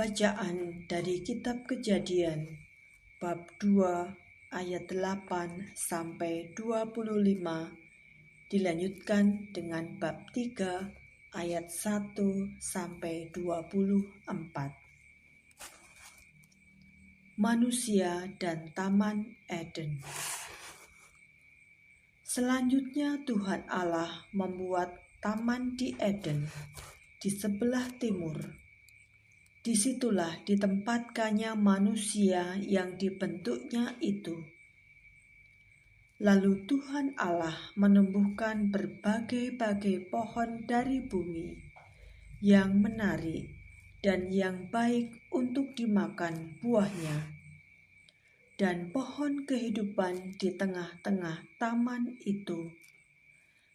Bacaan dari Kitab Kejadian bab 2 ayat 8 sampai 25 dilanjutkan dengan bab 3 ayat 1 sampai 24. Manusia dan Taman Eden. Selanjutnya Tuhan Allah membuat taman di Eden di sebelah timur. Disitulah ditempatkannya manusia yang dibentuknya itu. Lalu Tuhan Allah menumbuhkan berbagai-bagai pohon dari bumi yang menarik dan yang baik untuk dimakan buahnya, dan pohon kehidupan di tengah-tengah taman itu,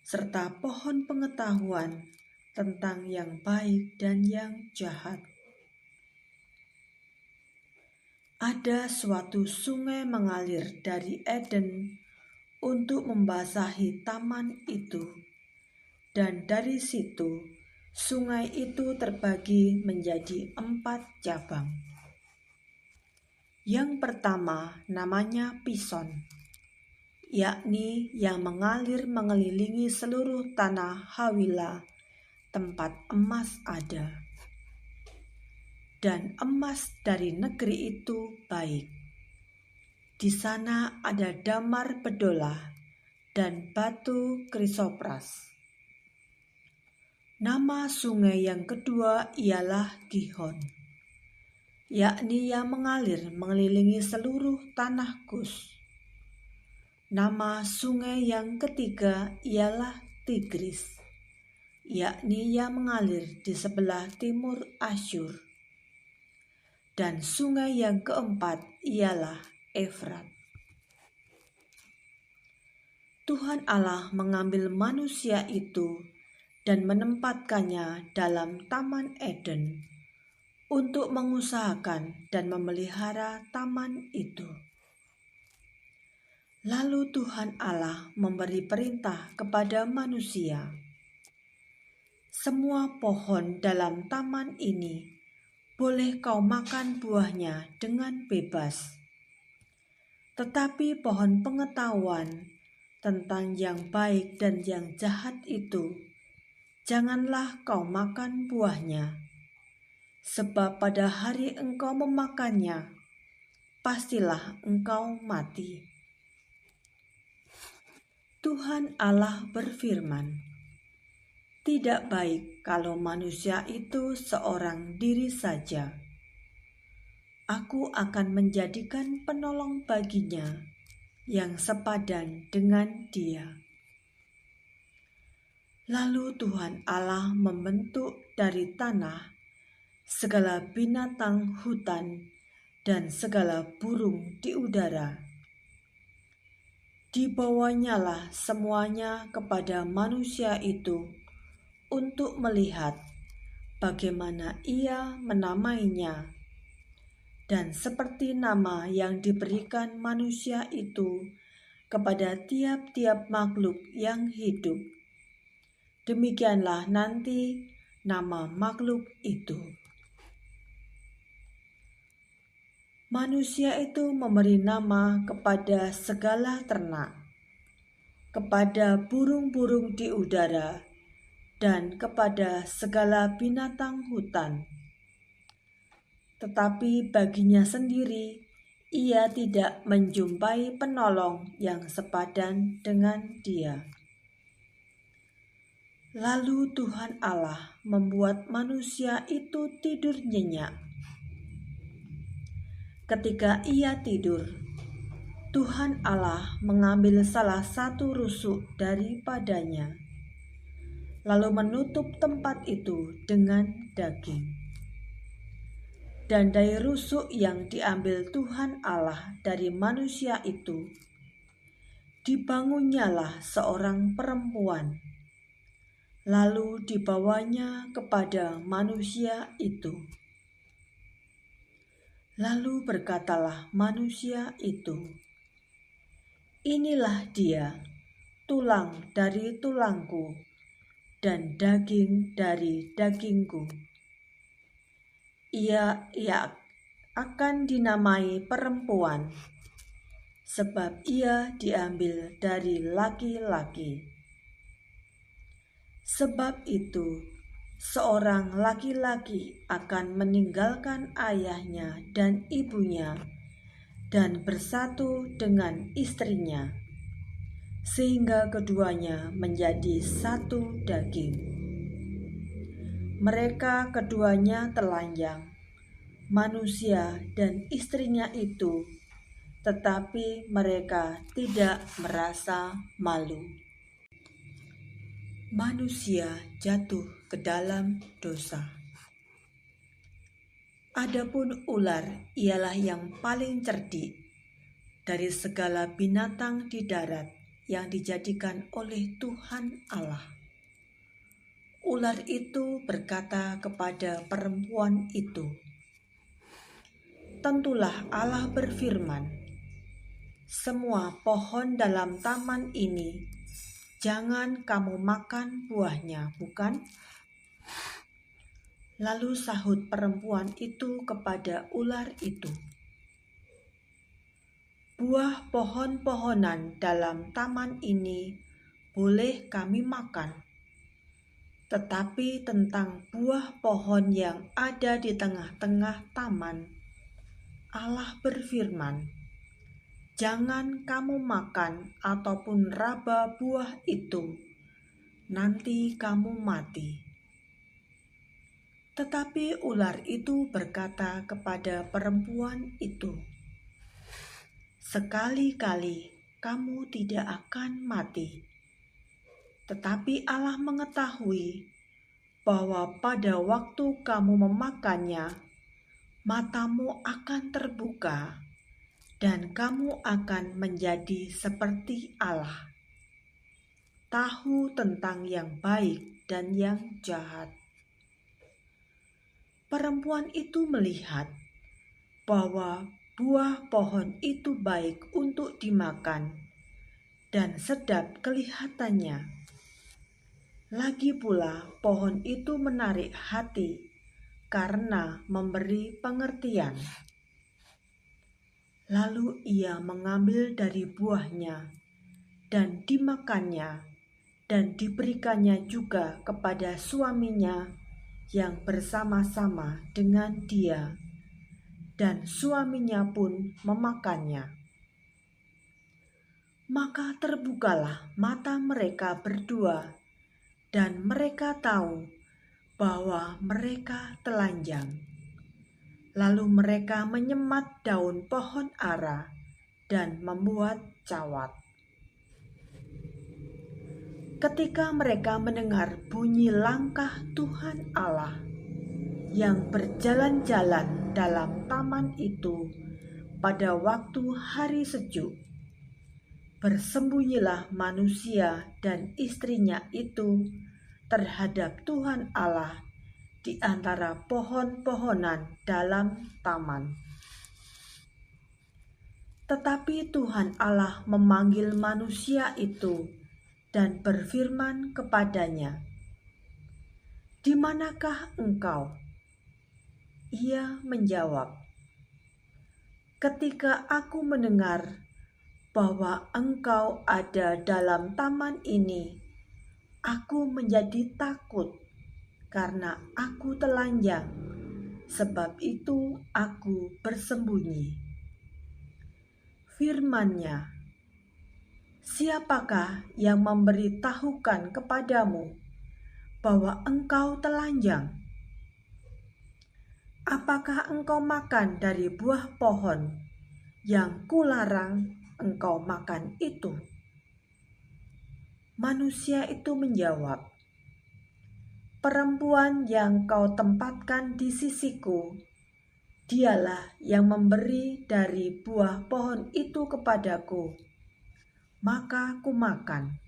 serta pohon pengetahuan tentang yang baik dan yang jahat. Ada suatu sungai mengalir dari Eden untuk membasahi taman itu, dan dari situ sungai itu terbagi menjadi 4 cabang. Yang pertama namanya Pison, yakni yang mengalir mengelilingi seluruh tanah Hawila, tempat emas ada. Dan emas dari negeri itu baik. Di sana ada damar bedolah dan batu krisopras. Nama sungai yang kedua ialah Gihon, yakni yang mengalir mengelilingi seluruh tanah Kus. Nama sungai yang ketiga ialah Tigris, yakni yang mengalir di sebelah timur Asyur. Dan sungai yang keempat ialah Efrat. Tuhan Allah mengambil manusia itu dan menempatkannya dalam Taman Eden untuk mengusahakan dan memelihara taman itu. Lalu Tuhan Allah memberi perintah kepada manusia, "Semua pohon dalam taman ini boleh kau makan buahnya dengan bebas. Tetapi pohon pengetahuan tentang yang baik dan yang jahat itu, janganlah kau makan buahnya. Sebab pada hari engkau memakannya, pastilah engkau mati." Tuhan Allah berfirman, "Tidak baik kalau manusia itu seorang diri saja. Aku akan menjadikan penolong baginya yang sepadan dengan dia." Lalu Tuhan Allah membentuk dari tanah segala binatang hutan dan segala burung di udara. Dibawanyalah semuanya kepada manusia itu untuk melihat bagaimana ia menamainya. Dan seperti nama yang diberikan manusia itu kepada tiap-tiap makhluk yang hidup, demikianlah nanti nama makhluk itu. Manusia itu memberi nama kepada segala ternak, kepada burung-burung di udara, dan kepada segala binatang hutan. Tetapi baginya sendiri ia tidak menjumpai penolong yang sepadan dengan dia. Lalu Tuhan Allah membuat manusia itu tidur nyenyak. Ketika ia tidur, Tuhan Allah mengambil salah satu rusuk daripadanya, lalu menutup tempat itu dengan daging. Dan dari rusuk yang diambil Tuhan Allah dari manusia itu, dibangunnyalah seorang perempuan, lalu dibawanya kepada manusia itu. Lalu berkatalah manusia itu, "Inilah dia, tulang dari tulangku dan daging dari dagingku. ia akan dinamai perempuan, sebab ia diambil dari laki-laki. Sebab itu, seorang laki-laki akan meninggalkan ayahnya dan ibunya dan bersatu dengan istrinya, sehingga keduanya menjadi satu daging. Mereka keduanya telanjang, manusia dan istrinya itu, tetapi mereka tidak merasa malu. Manusia jatuh ke dalam dosa. Adapun ular ialah yang paling cerdik dari segala binatang di darat yang dijadikan oleh Tuhan Allah. Ular itu berkata kepada perempuan itu, "Tentulah Allah berfirman, semua pohon dalam taman ini jangan kamu makan buahnya, bukan?" Lalu sahut perempuan itu kepada ular itu, "Buah pohon-pohonan dalam taman ini boleh kami makan. Tetapi tentang buah pohon yang ada di tengah-tengah taman, Allah berfirman, jangan kamu makan ataupun raba buah itu, nanti kamu mati." Tetapi ular itu berkata kepada perempuan itu, "Sekali-kali kamu tidak akan mati. Tetapi Allah mengetahui bahwa pada waktu kamu memakannya, matamu akan terbuka dan kamu akan menjadi seperti Allah, tahu tentang yang baik dan yang jahat." Perempuan itu melihat bahwa buah pohon itu baik untuk dimakan dan sedap kelihatannya. Lagi pula pohon itu menarik hati karena memberi pengertian. Lalu ia mengambil dari buahnya dan dimakannya dan diberikannya juga kepada suaminya yang bersama-sama dengan dia, dan suaminya pun memakannya. Maka terbukalah mata mereka berdua, dan mereka tahu bahwa mereka telanjang. Lalu mereka menyemat daun pohon ara dan membuat cawat. Ketika mereka mendengar bunyi langkah Tuhan Allah yang berjalan-jalan dalam taman itu pada waktu hari sejuk, bersembunyilah manusia dan istrinya itu terhadap Tuhan Allah di antara pohon-pohonan dalam taman. Tetapi Tuhan Allah memanggil manusia itu dan berfirman kepadanya, "Di manakah engkau?" Ia menjawab, "Ketika aku mendengar bahwa engkau ada dalam taman ini, aku menjadi takut karena aku telanjang, sebab itu aku bersembunyi." Firman-Nya, "Siapakah yang memberitahukan kepadamu bahwa engkau telanjang? Apakah engkau makan dari buah pohon yang kularang engkau makan itu?" Manusia itu menjawab, "Perempuan yang kau tempatkan di sisiku, dialah yang memberi dari buah pohon itu kepadaku, maka kumakan."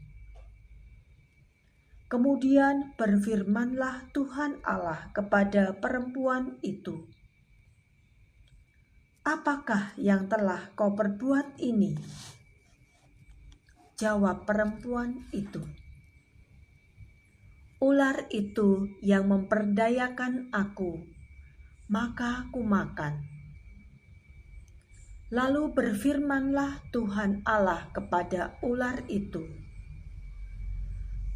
Kemudian berfirmanlah Tuhan Allah kepada perempuan itu, "Apakah yang telah kau perbuat ini?" Jawab perempuan itu, "Ular itu yang memperdayakan aku maka kumakan. Lalu berfirmanlah Tuhan Allah kepada ular itu,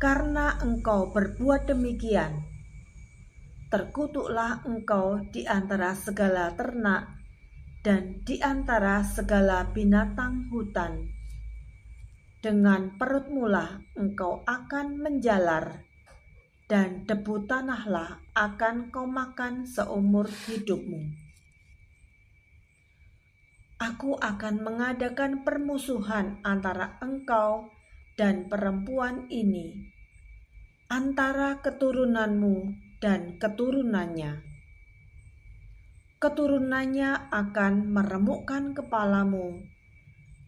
karena engkau berbuat demikian, terkutuklah engkau di antara segala ternak dan di antara segala binatang hutan. Dengan perutmulah engkau akan menjalar, dan debu tanahlah akan kau makan seumur hidupmu. Aku akan mengadakan permusuhan antara engkau dan perempuan ini, antara keturunanmu dan keturunannya. Keturunannya akan meremukkan kepalamu,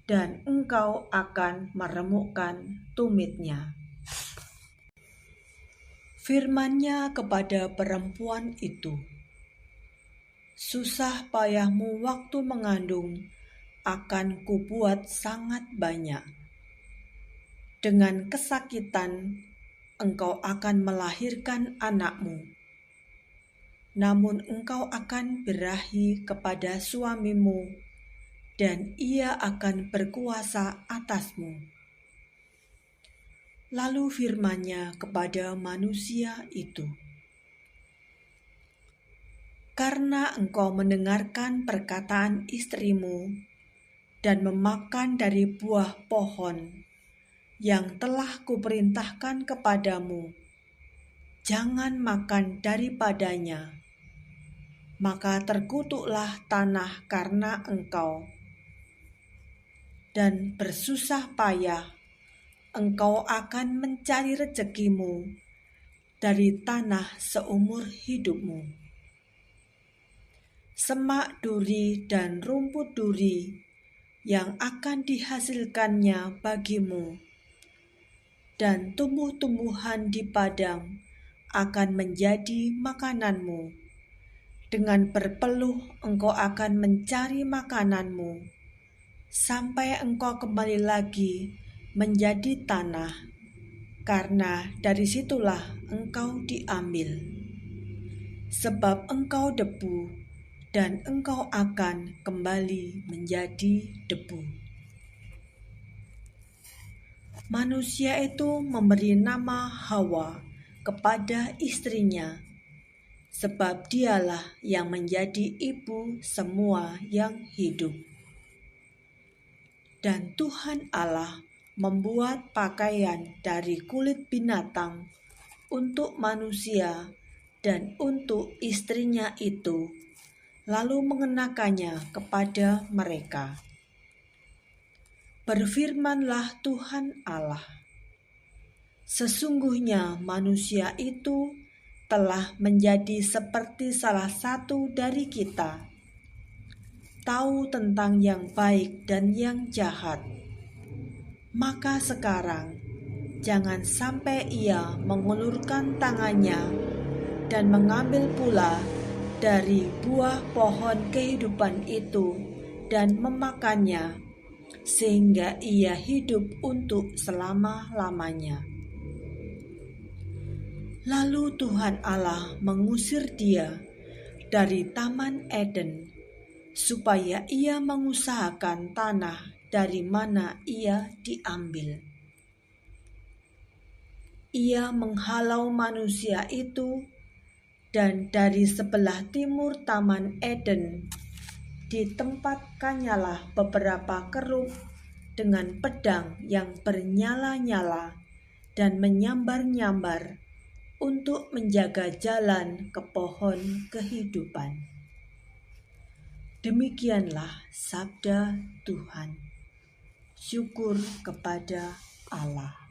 dan engkau akan meremukkan tumitnya. Firman-Nya kepada perempuan itu, susah payahmu waktu mengandung akan kubuat sangat banyak. Dengan kesakitan engkau akan melahirkan anakmu. Namun engkau akan birahi kepada suamimu, dan ia akan berkuasa atasmu. Lalu firman-Nya kepada manusia itu, karena engkau mendengarkan perkataan istrimu dan memakan dari buah pohon yang telah kuperintahkan kepadamu, jangan makan daripadanya, maka terkutuklah tanah karena engkau, dan bersusah payah engkau akan mencari rezekimu dari tanah seumur hidupmu. Semak duri dan rumput duri yang akan dihasilkannya bagimu, dan tumbuh-tumbuhan di padang akan menjadi makananmu. Dengan berpeluh engkau akan mencari makananmu, sampai engkau kembali lagi menjadi tanah, karena dari situlah engkau diambil. Sebab engkau debu, dan engkau akan kembali menjadi debu. Manusia itu memberi nama Hawa kepada istrinya, sebab dialah yang menjadi ibu semua yang hidup. Dan Tuhan Allah membuat pakaian dari kulit binatang untuk manusia dan untuk istrinya itu, lalu mengenakannya kepada mereka. Berfirmanlah Tuhan Allah, sesungguhnya manusia itu telah menjadi seperti salah satu dari kita, tahu tentang yang baik dan yang jahat. Maka sekarang jangan sampai ia mengulurkan tangannya dan mengambil pula dari buah pohon kehidupan itu dan memakannya, sehingga ia hidup untuk selama-lamanya. Lalu Tuhan Allah mengusir dia dari Taman Eden, supaya ia mengusahakan tanah dari mana ia diambil. Ia menghalau manusia itu, dan dari sebelah timur Taman Eden ditempatkannya beberapa kerub dengan pedang yang bernyala-nyala dan menyambar-nyambar untuk menjaga jalan ke pohon kehidupan. Demikianlah sabda Tuhan. Syukur kepada Allah.